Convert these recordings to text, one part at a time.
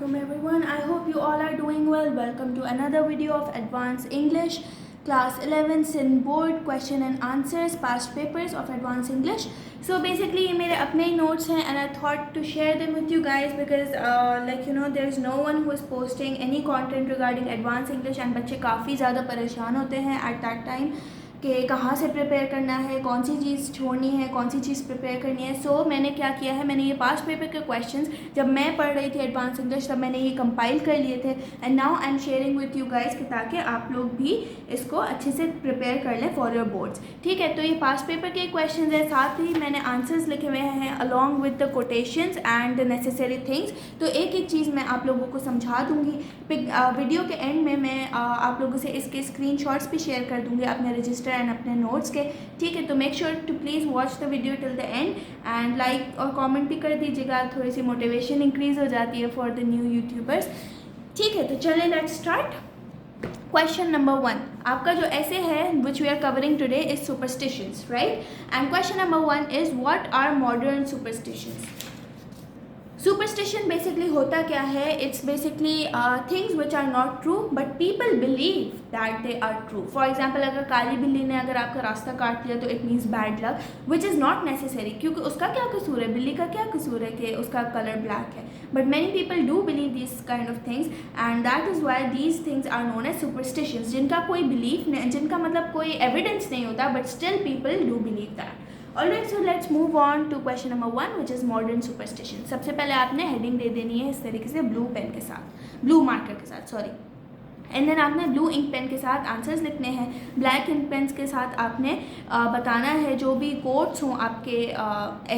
alaikum everyone. I hope you all are doing well. Welcome to another video of Advanced English Class 11 Sin Board Question and Answers Past Papers of Advanced English. So basically ये मेरे अपने ही notes हैं and I thought to share them with you guys because there is no one who is posting any content regarding Advanced English and बच्चे काफ़ी ज़्यादा परेशान होते हैं at that time कि कहाँ से प्रिपेयर करना है, कौन सी चीज़ छोड़नी है, कौन सी चीज़ प्रिपेयर करनी है. सो मैंने क्या किया है, मैंने ये पास्ट पेपर के क्वेश्चंस जब मैं पढ़ रही थी एडवांस इंग्लिश तब मैंने ये कंपाइल कर लिए थे and now I am sharing with you guys ताकि आप लोग भी इसको अच्छे से प्रिपेयर कर लें फॉर योर बोर्ड्स. ठीक है, तो ये पास्ट पेपर के क्वेश्चन है, साथ ही मैंने आंसर्स लिखे हुए हैं along with the quotations and the necessary things. तो एक एक चीज़ मैं आप लोगों को समझा दूँगी. वीडियो के एंड में मैं आप लोगों से इसके स्क्रीनशॉट्स भी शेयर कर दूँगी अपने रजिस्टर एंड अपने नोट्स के. ठीक है, तो make sure to please watch the video till the end and like और कमेंट भी कर दीजिएगा. थोड़ी सी मोटिवेशन इंक्रीज़ हो जाती है फॉर द न्यू यूट्यूबर्स. ठीक है, तो चलें लेट्स स्टार्ट. क्वेश्चन नंबर 1 आपका जो ऐसे है which we are covering today is superstitions, right? And question number 1 is what are modern superstitions. Superstition basically होता क्या है? It's basically things which are not true but people believe that they are true. For example अगर काली बिल्ली ने अगर आपका रास्ता काट लिया तो it means bad luck, which is not necessary, क्योंकि उसका क्या कसूर है, बिल्ली का क्या कसूर है कि उसका कलर ब्लैक है. But many people do believe this kind of things and that is why these things are known as superstitions, जिनका कोई बिलीफ नहीं, जिनका मतलब कोई एविडेंस नहीं होता but still people do believe that. Alright, so let's move on to question number 1 which is modern superstition. सबसे पहले आपने हेडिंग दे देनी है इस तरीके से ब्लू पेन के साथ, ब्लू मार्कर के साथ, सॉरी. एंड देन आपने ब्लू इंक पेन के साथ आंसर्स लिखने हैं. ब्लैक इंक पेन के साथ आपने बताना है जो भी कोट्स हों आपके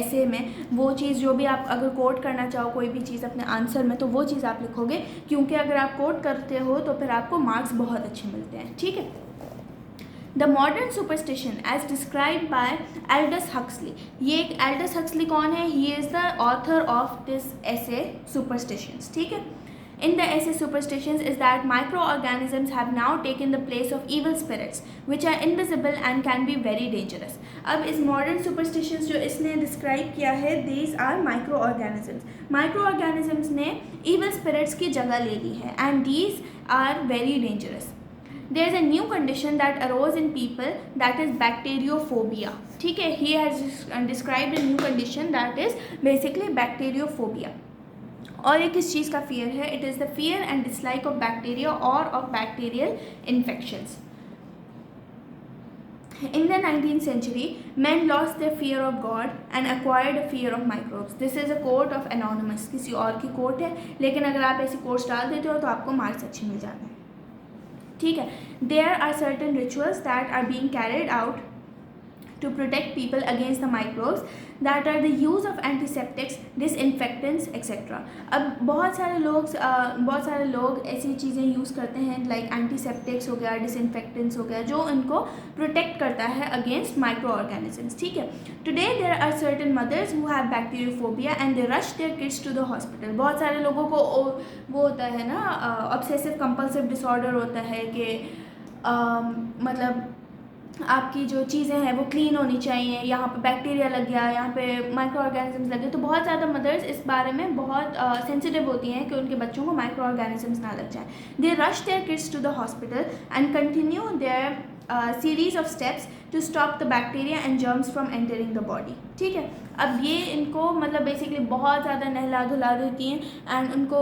ऐसे में, वो चीज़ जो भी आप अगर कोट करना चाहो कोई भी चीज़ अपने आंसर में तो वो चीज़ आप लिखोगे, क्योंकि अगर आप कोट करते हो तो फिर आपको मार्क्स बहुत अच्छे मिलते हैं. ठीक है. The modern superstition as describe by Aldous Huxley. ये एक एल्डस हक्सली कौन है? He is the author of this essay superstitions. ठीक है. In the essay superstitions is that microorganisms have now taken the place of evil spirits which are invisible and can be very dangerous. अब इस modern superstitions जो इसने describe किया है, these are microorganisms. Microorganisms ने evil spirits की जगह ले ली है and these are very dangerous. There is a new condition that arose in people that is bacteriophobia. ठीक है, he has described a new condition that is basically bacteriophobia. और ये किस चीज़ का fear है? It is the fear and dislike of bacteria or of bacterial infections. In the 19th century, men lost their fear of God and acquired a fear of microbes. This is a quote of Anonymous. किसी और की quote है, लेकिन अगर आप ऐसी quotes डाल देते हो तो आपको मार्क्स अच्छे मिल जाते हैं. ठीक है. There are certain rituals that are being carried out to protect people against the microbes that are the use of antiseptics, disinfectants, etc. अब बहुत सारे लोग ऐसी चीज़ें यूज़ करते हैं लाइक एंटीसेप्टिक्स हो गया, डिसइंफेक्टेंट्स हो गया, जो इनको प्रोटेक्ट करता है अगेंस्ट माइक्रो ऑर्गेनिजम्स. ठीक है. Today there are certain mothers who have bacteriophobia and they rush their kids to the hospital. बहुत सारे लोगों को वो होता है ना, ऑब्सेसिव कंपल्सिव डिसऑर्डर होता है कि मतलब आपकी जो चीज़ें हैं वो क्लीन होनी चाहिए, यहाँ पे बैक्टीरिया लग गया, यहाँ पे माइक्रो ऑर्गेनिजम्स लग गए. तो बहुत ज़्यादा मदर्स इस बारे में बहुत सेंसिटिव होती हैं कि उनके बच्चों को माइक्रो ऑर्गेनिजम्स ना लग जाए. They rush their kids to the hospital and continue their series of steps to stop the bacteria and germs from entering the body. ठीक है. अब ये इनको मतलब बेसिकली बहुत ज़्यादा नहला धुला देती हैं एंड उनको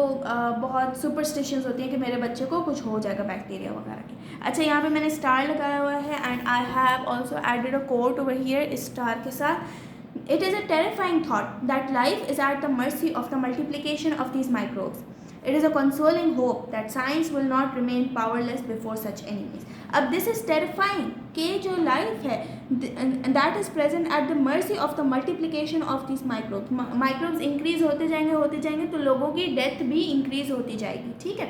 बहुत सुपरस्टिशंस होती हैं कि मेरे बच्चे को कुछ हो जाएगा बैक्टीरिया वगैरह के. अच्छा, यहाँ पे मैंने स्टार लगाया हुआ है and I have also added a quote over here इस स्टार के साथ. It is a terrifying thought that life is at the mercy of the multiplication of these microbes. It is a consoling hope that science will not remain powerless before such enemies. अब this is terrifying कि जो life है that is present at the mercy of the multiplication of these microbes. Microbes increase होते जाएंगे तो लोगों की death भी increase होती जाएगी. ठीक है.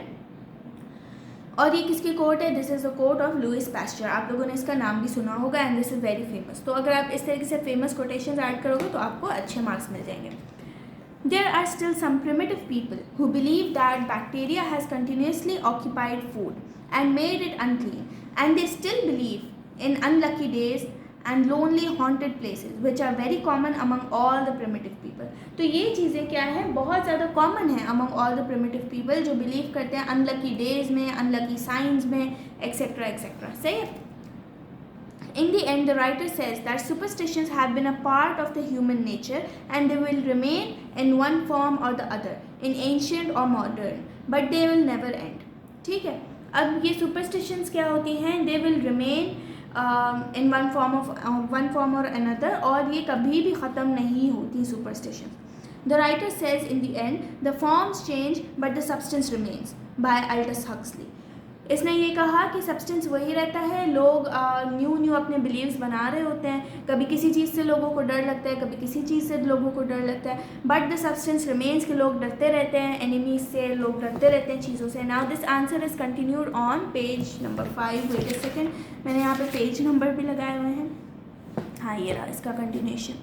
और ये किसकी कोट है? This is a quote of Louis Pasteur. आप लोगों ने इसका नाम भी सुना होगा and this is very famous. तो अगर आप इस तरीके से फेमस कोटेशंस ऐड करोगे तो आपको अच्छे मार्क्स मिल जाएंगे. There are still some primitive people who believe that bacteria has continuously occupied food and made it unclean, and they still believe in unlucky days and lonely haunted places which are very common among all the primitive people. तो ये चीज़ें क्या है, बहुत ज़्यादा common है among all the primitive people जो believe करते हैं अनलकी डेज में, अनलकी साइंस में, एक्सेट्रा एक्सेट्रा. सही है. In the end, the writer says that superstitions have been a part of the human nature and they will remain in one form or the other, in ancient or modern, but they will never end. ठीक है. अब ये superstitions क्या होती हैं? They will remain in one form or another, और ये कभी भी ख़त्म नहीं होती superstition. The writer says in the end, the forms change but the substance remains, by Aldous Huxley. इसने ये कहा कि सब्सटेंस वही रहता है, लोग न्यू अपने बिलीव्स बना रहे होते हैं, कभी किसी चीज़ से लोगों को डर लगता है, कभी किसी चीज़ से लोगों को डर लगता है, बट द सब्सटेंस रिमेन्स कि लोग डरते रहते हैं एनिमीज से, लोग डरते रहते हैं चीज़ों से. Now this answer is continued on page number 5. Wait a second, मैंने यहाँ पे पेज नंबर भी लगाए हुए हैं. हाँ, ये रहा इसका continuation.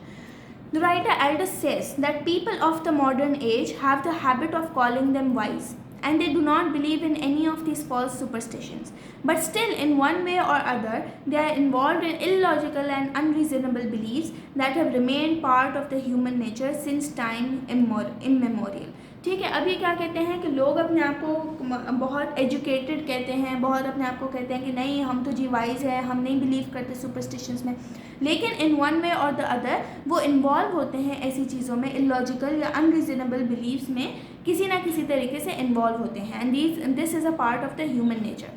The writer Aldous says that people of the modern age have the habit of calling them wise, and they do not believe in any of these false superstitions. But still, in one way or other, they are involved in illogical and unreasonable beliefs that have remained part of the human nature since time immemorial. ठीक है. अब ये क्या कहते हैं कि लोग अपने आप को बहुत एजुकेटेड कहते हैं, बहुत अपने आप को कहते हैं कि नहीं हम तो जी वाइज है, हम नहीं बिलीव करते सुपरस्टिशंस में, लेकिन इन वन वे और द अदर वो इन्वॉल्व होते हैं ऐसी चीज़ों में, इलॉजिकल या अनरीजनेबल बिलीव्स में किसी ना किसी तरीके से इन्वॉल्व होते हैं. And this is a part of the human nature.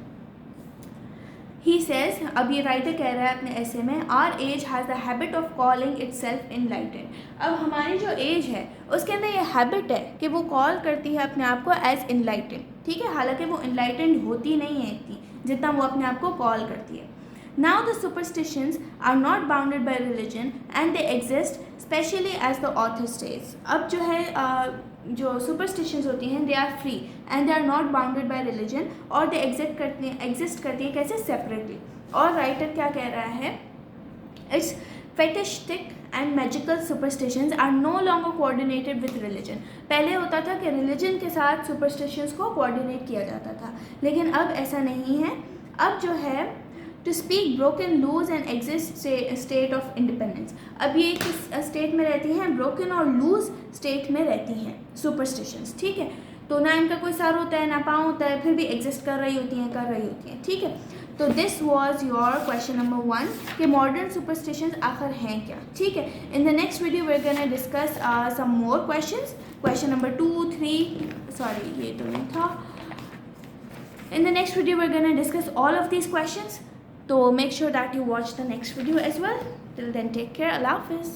He says, अब ये राइटर कह रहा है अपने ऐसे में, our age has the habit of calling itself enlightened. अब हमारी जो एज है उसके अंदर ये हैबिट है कि वो कॉल करती है अपने आप को एज इनलाइटेंड. ठीक है. हालांकि वो इनलाइटेंड होती नहीं है इतनी जितना वो अपने आप को कॉल करती है. Now the superstitions are not bounded by religion and they exist specially as the author says. अब जो है जो superstitions होती हैं they are free and they are not bounded by religion, और they exist करती हैं कैसे, separately. और writer क्या कह रहा है, it's fetishistic and magical superstitions are no longer coordinated with religion. पहले होता था कि religion के साथ superstitions को coordinate किया जाता था, लेकिन अब ऐसा नहीं है. अब जो है to speak broken, lose and exist state of independence. अब ये किस स्टेट में रहती हैं, broken और lose स्टेट में रहती हैं superstitions. ठीक है. तो ना इनका कोई सर होता है ना पाँव होता है, फिर भी एग्जिस्ट कर रही होती हैं. ठीक है. तो this was your question number 1 कि मॉडर्न सुपरस्टिशंस आखिर हैं क्या. ठीक है. In the next video we are gonna discuss some more questions. Question number 2, 3, sorry ये तो नहीं था. In the next video we're going to discuss all of these questions. So make sure that you watch the next video as well. Till then, take care. Allah Hafiz.